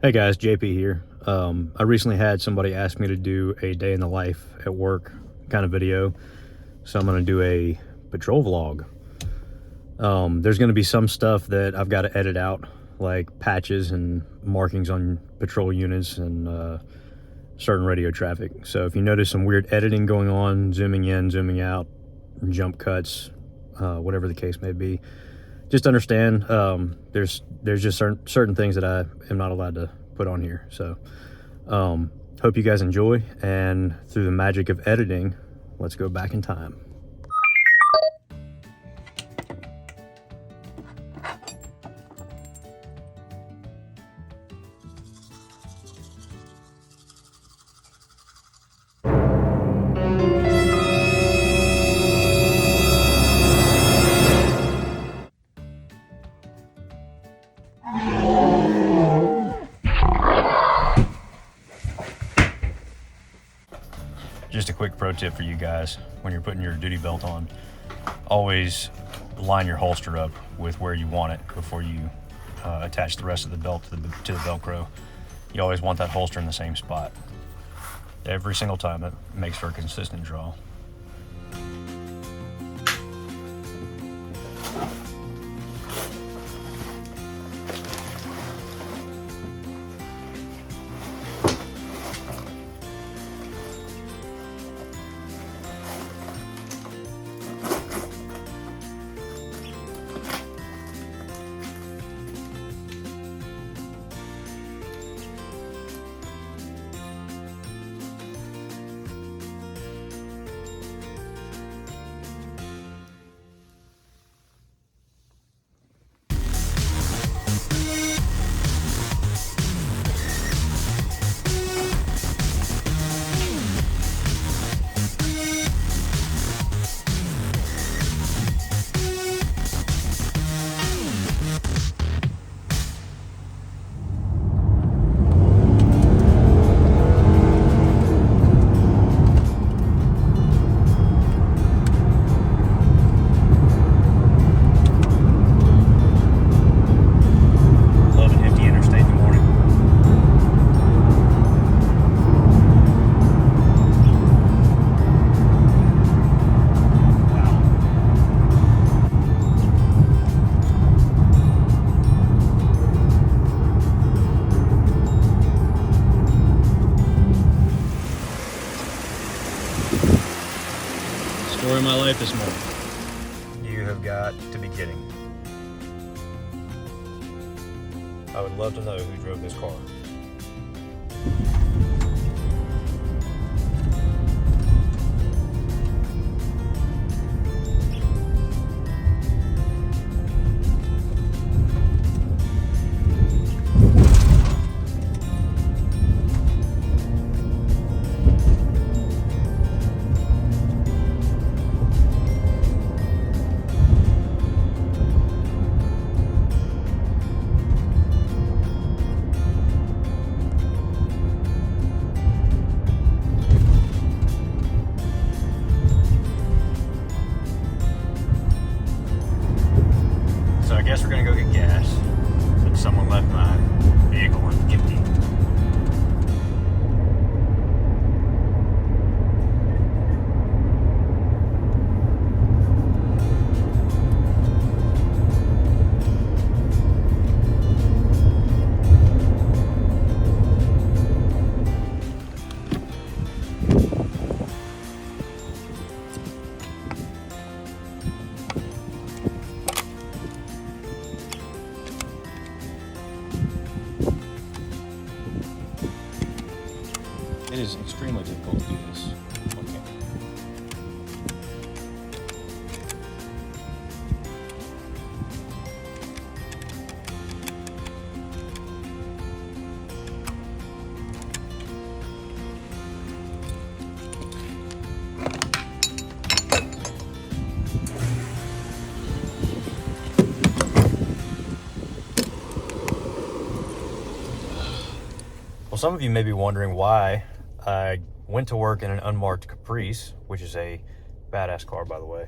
Hey guys, JP here. I recently had somebody ask me to do a day in the life at work kind of video, so I'm going to do a patrol vlog. There's going to be some stuff that I've got to edit out, like patches and markings on patrol units and certain radio traffic. So if you notice some weird editing going on, zooming in, zooming out, jump cuts, whatever the case may be, just understand there's just certain things that I am not allowed to put on here. So hope you guys enjoy, and through the magic of editing, let's go back in time. Just a quick pro tip for you guys: when you're putting your duty belt on, always line your holster up with where you want it before you attach the rest of the belt to the Velcro. You always want that holster in the same spot every single time. It makes for a consistent draw. Story of my life this morning. You have got to be kidding. I would love to know who drove this car. So I guess we're gonna go get gas, but someone left my vehicle empty. It is extremely difficult to do this on camera. Well, some of you may be wondering why I went to work in an unmarked Caprice, which is a badass car, by the way.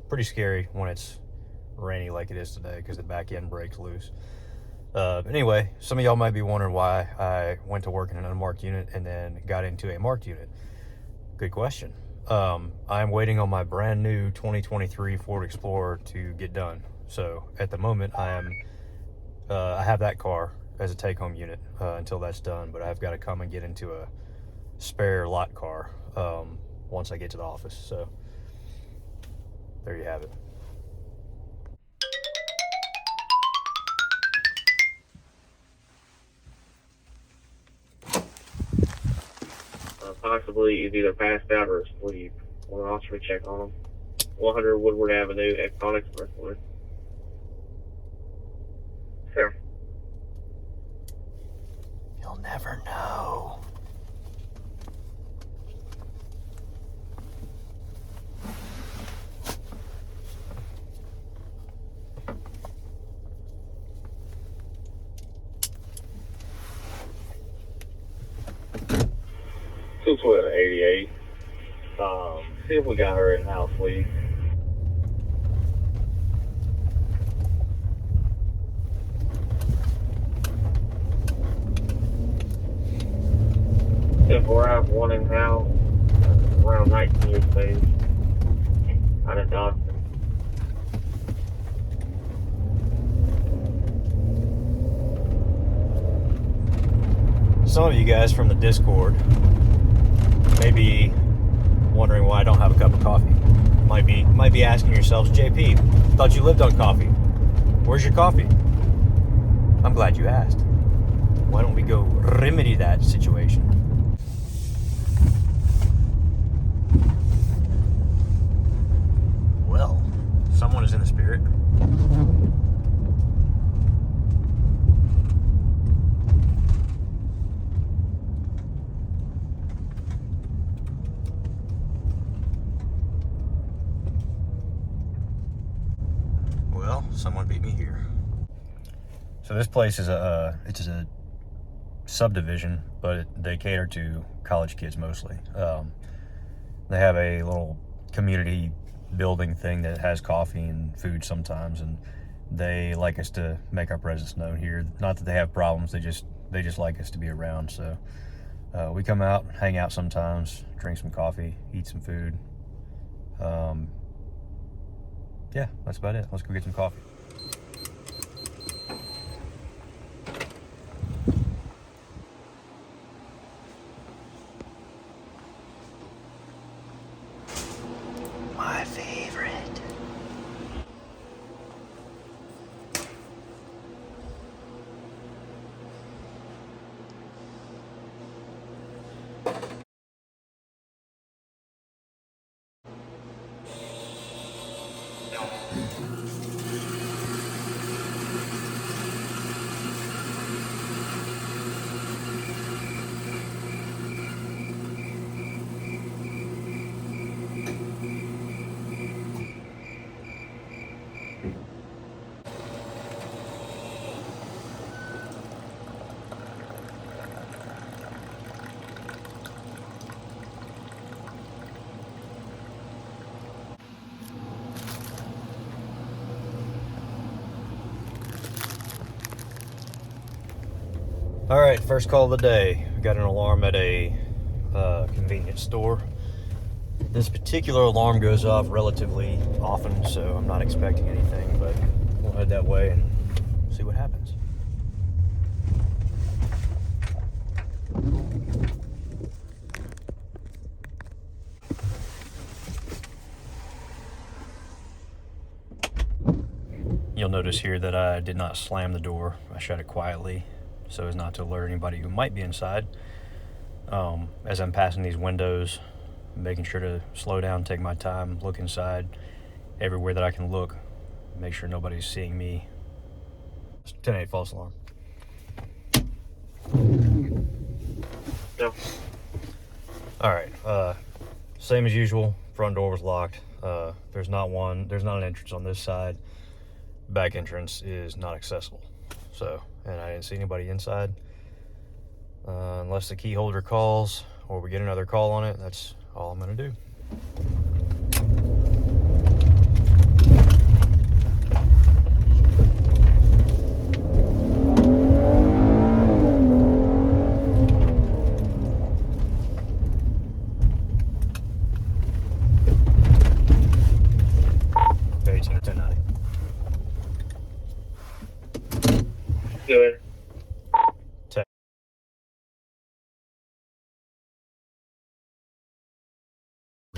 Pretty scary when it's rainy like it is today because the back end breaks loose. Anyway, some of y'all might be wondering why I went to work in an unmarked unit and then got into a marked unit. Good question. I'm waiting on my brand new 2023 Ford Explorer to get done. So at the moment, I have that car as a take-home unit until that's done, but I've got to come and get into a spare lot car once I get to the office. So there you have it. Possibly is either passed out or asleep. One officer check on him. 100 Woodward Avenue, Exxon Expressway. Sir. You'll never know. Two 1288. See if we got her in house, please. If we're out one in house, around 19 years of age, out of Dawson. Some of you guys from the Discord may be wondering why I don't have a cup of coffee. Might be asking yourselves, JP, thought you lived on coffee. Where's your coffee? I'm glad you asked. Why don't we go remedy that situation? Well, someone is in the spirit. Well, someone beat me here. So this place is it's a subdivision, but they cater to college kids mostly. They have a little community building thing that has coffee and food sometimes, and they like us to make our presence known here. Not that they have problems, they just like us to be around. So we come out, hang out sometimes, drink some coffee, eat some food. Yeah, that's about it. Let's go get some coffee. My favorite. All right, first call of the day. We got an alarm at a convenience store. This particular alarm goes off relatively often, so I'm not expecting anything, but we'll head that way and see what happens. You'll notice here that I did not slam the door. I shut it quietly so as not to alert anybody who might be inside. As I'm passing these windows, making sure to slow down, take my time, look inside, everywhere that I can look, make sure nobody's seeing me. 10-8 false alarm. No. All right, same as usual, front door was locked. There's not an entrance on this side. Back entrance is not accessible. So, and I didn't see anybody inside. Unless the key holder calls or we get another call on it, that's all I'm gonna do.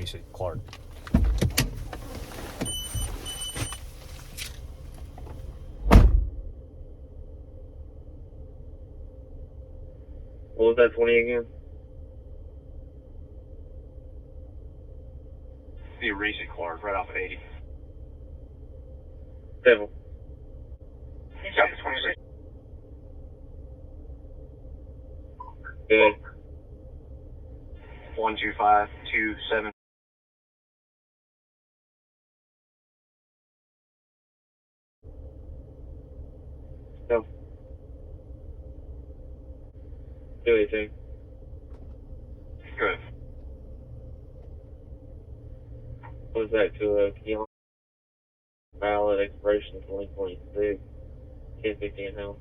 Reese Clark. What was that 20 again? The Reese Clark, right off of 80. 7. Got the 26. Good. 12527. No. Do anything. Good. What was that to a Keon? Valid expiration 2026. 10:15 home.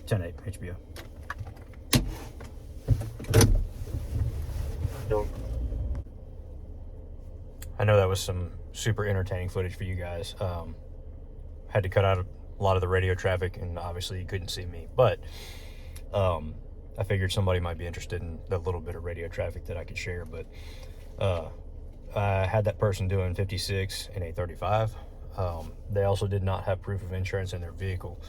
10-8 HBO. No. I know that was some super entertaining footage for you guys. Had to cut out a lot of the radio traffic, and obviously you couldn't see me, but I figured somebody might be interested in the little bit of radio traffic that I could share. But I had that person doing 56 in a 35. They also did not have proof of insurance in their vehicle,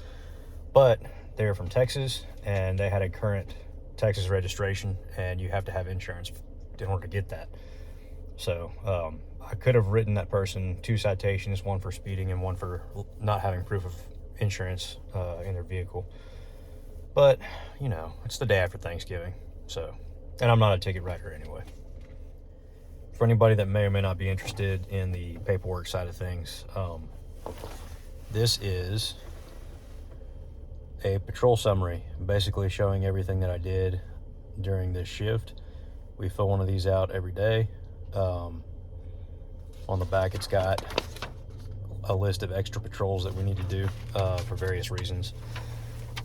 but they were from Texas and they had a current Texas registration, and you have to have insurance in order to get that. So I could have written that person 2 citations, one for speeding and one for not having proof of insurance in their vehicle. But, you know, it's the day after Thanksgiving. So, and I'm not a ticket writer anyway. For anybody that may or may not be interested in the paperwork side of things, this is a patrol summary, basically showing everything that I did during this shift. We fill one of these out every day. On the back, it's got a list of extra patrols that we need to do for various reasons.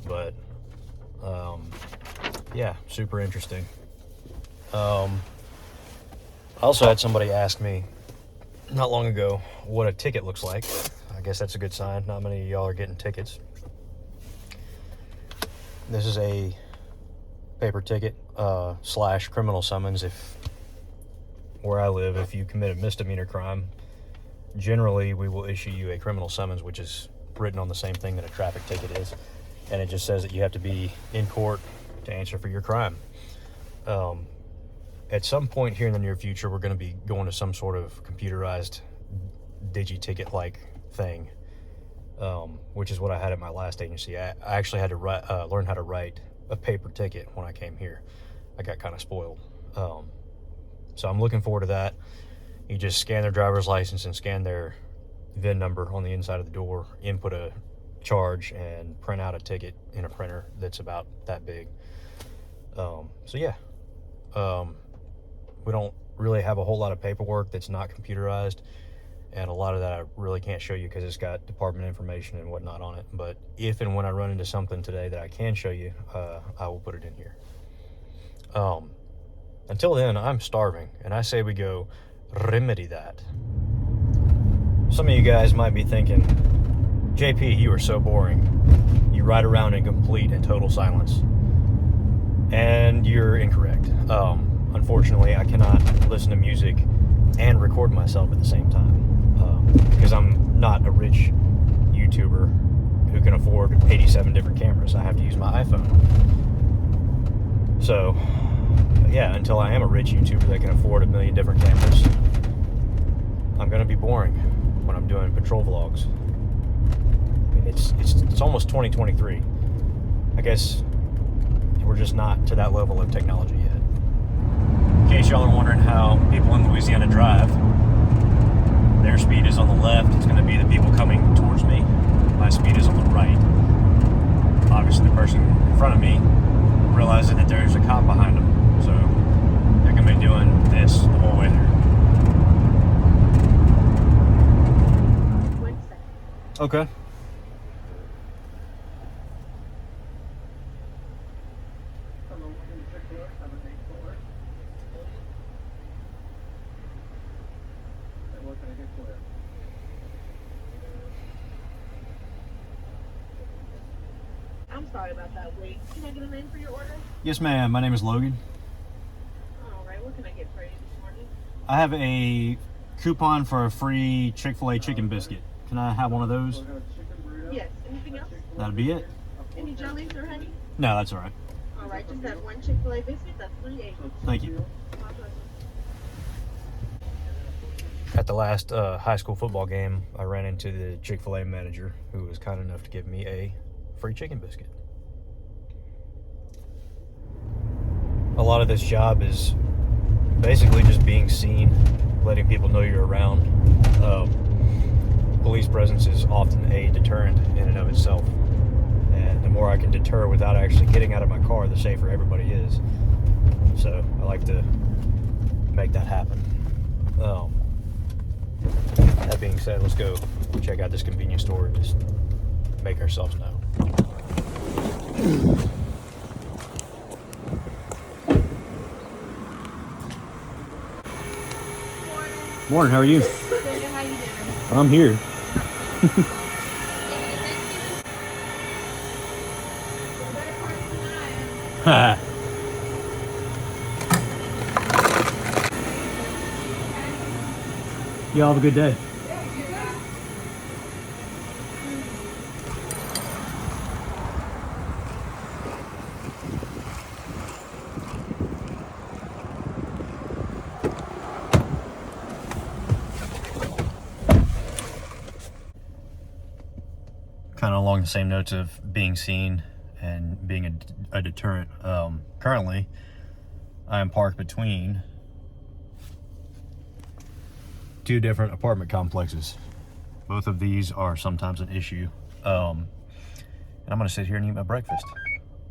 But yeah, super interesting. I also had somebody ask me not long ago what a ticket looks like. I guess that's a good sign. Not many of y'all are getting tickets. This is a paper ticket / criminal summons. If where I live, if you commit a misdemeanor crime, generally we will issue you a criminal summons, which is written on the same thing that a traffic ticket is, and it just says that you have to be in court to answer for your crime. At some point here in the near future, we're going to be going to some sort of computerized digi-ticket-like thing, which is what I had at my last agency. I actually had to learn how to write a paper ticket when I came here. I got kind of spoiled. So I'm looking forward to that. You just scan their driver's license and scan their VIN number on the inside of the door, input a charge, and print out a ticket in a printer that's about that big. So yeah, we don't really have a whole lot of paperwork that's not computerized, and a lot of that I really can't show you because it's got department information and whatnot on it. But if and when I run into something today that I can show you, I will put it in here. Until then, I'm starving, and I say we go remedy that. Some of you guys might be thinking, JP, you are so boring. You ride around in complete and total silence. And you're incorrect. Unfortunately, I cannot listen to music and record myself at the same time because I'm not a rich YouTuber who can afford 87 different cameras. I have to use my iPhone. So, yeah, until I am a rich YouTuber that can afford 1 million different cameras, I'm going to be boring when I'm doing patrol vlogs. I mean, it's almost 2023. I guess we're just not to that level of technology yet. In case y'all are wondering how people in Louisiana drive, their speed is on the left. It's going to be the people coming towards me. My speed is on the right. Obviously, the person in front of me realizing that there's a cop behind them, so they're going to be doing this the whole way through. Okay. What can I do? I'm sorry about that wait. Can I get a name for your order? Yes, ma'am. My name is Logan. All right, what can I get for you this morning? I have a coupon for a free Chick-fil-A chicken biscuit. Can I have one of those? Yes. Anything else? That'll be it. Any jellies or honey? No, that's all right. All right, just that one Chick-fil-A biscuit. That's $3.80. Thank you. My pleasure. At the last high school football game, I ran into the Chick-fil-A manager who was kind enough to give me a free chicken biscuit. A lot of this job is basically just being seen, letting people know you're around. Police presence is often a deterrent in and of itself. And the more I can deter without actually getting out of my car, the safer everybody is. So I like to make that happen. That being said, let's go check out this convenience store and just make ourselves known. Morning, how are you? Good, how you doing? I'm here. Y'all have a good day. Kind of along the same notes of being seen and being a deterrent. Currently, I am parked between two different apartment complexes. Both of these are sometimes an issue. And I'm gonna sit here and eat my breakfast.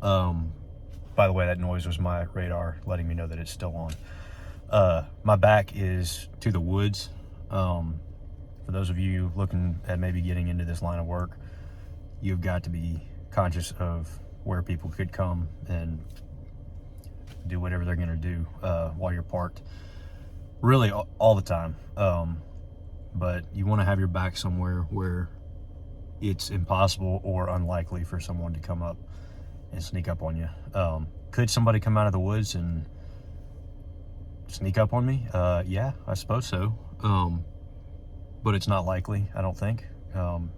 By the way, that noise was my radar letting me know that it's still on. My back is to the woods. For those of you looking at maybe getting into this line of work, you've got to be conscious of where people could come and do whatever they're gonna do while you're parked. Really all the time. But you want to have your back somewhere where it's impossible or unlikely for someone to come up and sneak up on you. Could somebody come out of the woods and sneak up on me? Yeah, I suppose so. But it's not likely, I don't think.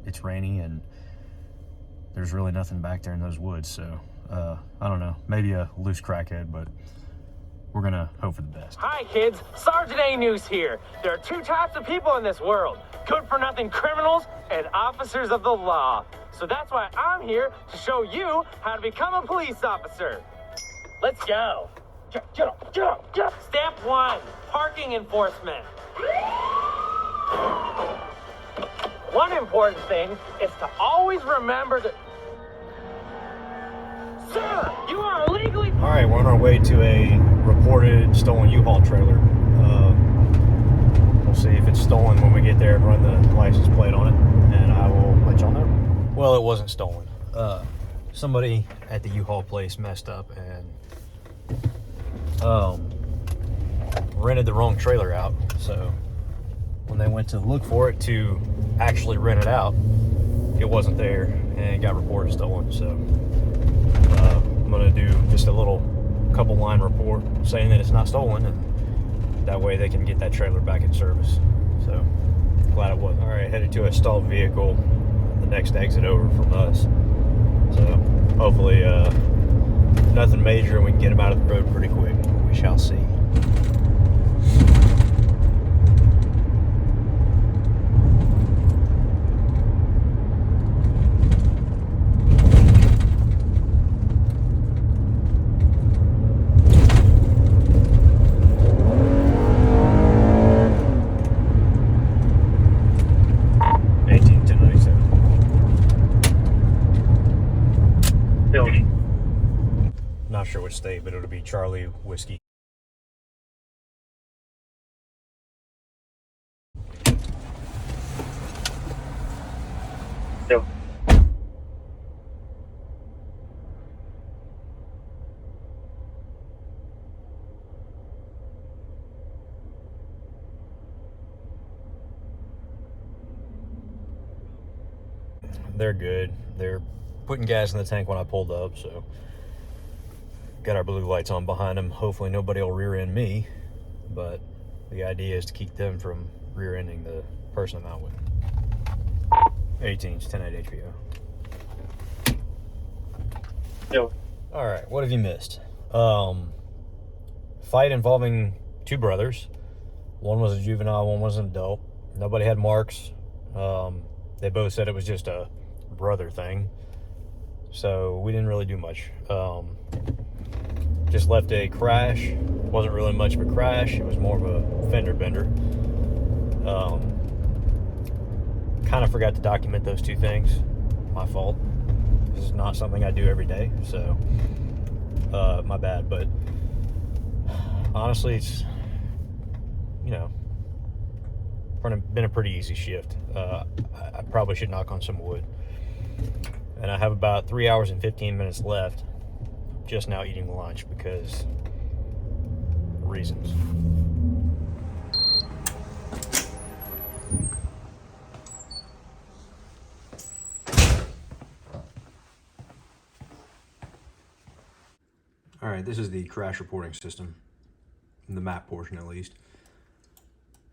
It's rainy and there's really nothing back there in those woods. So I don't know, maybe a loose crackhead, but we're gonna hope for the best. Hi kids, Sergeant A News here. There are two types of people in this world: good-for-nothing criminals and officers of the law. So that's why I'm here to show you how to become a police officer. Let's go. Get up. Step 1, parking enforcement. One important thing is to always remember to... Sir, you are illegally... All right, we're on our way to a reported stolen U-Haul trailer. We'll see if it's stolen when we get there and run the license plate on it, and I will let y'all know. Well, it wasn't stolen. Somebody at the U-Haul place messed up and rented the wrong trailer out. So when they went to look for it to actually rent it out, it wasn't there and it got reported stolen. So I'm gonna do just a little couple line report saying that it's not stolen, and that way they can get that trailer back in service. So glad it wasn't. All right, headed to a stalled vehicle, the next exit over from us. So hopefully nothing major and we can get them out of the road pretty quick. We shall see. Not sure which state, but it'll be Charlie Whiskey. No. they're good. They're putting gas in the tank when I pulled up, so got our blue lights on behind them. Hopefully nobody will rear end me, but the idea is to keep them from rear ending the person I'm out with. 18s, 10.8 HPO. Yo. All right, what have you missed? Fight involving two brothers. One was a juvenile, one was an adult. Nobody had marks. They both said it was just a brother thing. So we didn't really do much. Just left a crash. Wasn't really much of a crash. It was more of a fender bender. Kind of forgot to document those two things. My fault. This is not something I do every day, so my bad. But honestly, it's, you know, been a pretty easy shift. I probably should knock on some wood. And I have about 3 hours and 15 minutes left. Just now eating lunch because reasons. All right, this is the crash reporting system, the map portion at least.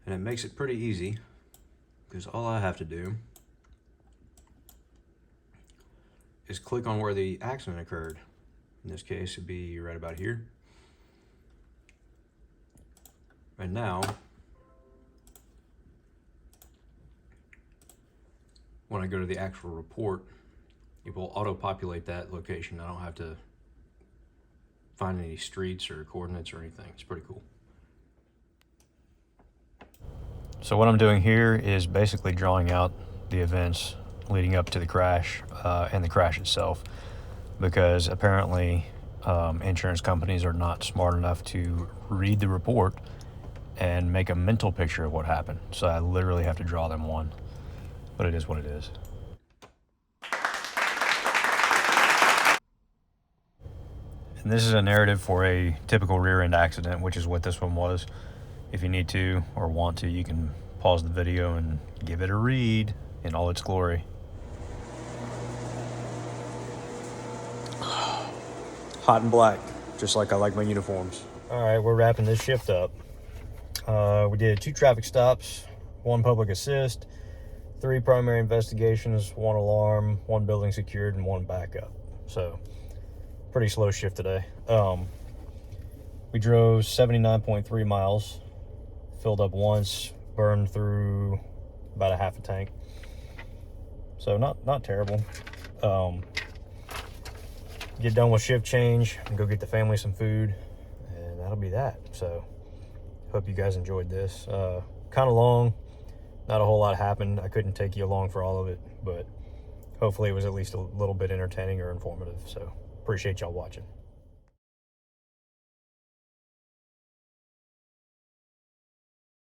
And it makes it pretty easy because all I have to do is click on where the accident occurred. In this case, it'd be right about here. And now, when I go to the actual report, it will auto-populate that location. I don't have to find any streets or coordinates or anything. It's pretty cool. So what I'm doing here is basically drawing out the events leading up to the crash and the crash itself, because apparently insurance companies are not smart enough to read the report and make a mental picture of what happened. So I literally have to draw them one, but it is what it is. And this is a narrative for a typical rear end accident, which is what this one was. If you need to or want to, you can pause the video and give it a read in all its glory. Hot and black, just like I like my uniforms. All right, we're wrapping this shift up. We did 2 traffic stops, 1 public assist, 3 primary investigations, 1 alarm, 1 building secured, and 1 backup. So pretty slow shift today. We drove 79.3 miles, filled up once, burned through about a half a tank. So not terrible. Get done with shift change and go get the family some food, and that'll be that. So hope you guys enjoyed this. Kind of long, not a whole lot happened. I couldn't take you along for all of it, but hopefully it was at least a little bit entertaining or informative. So appreciate y'all watching.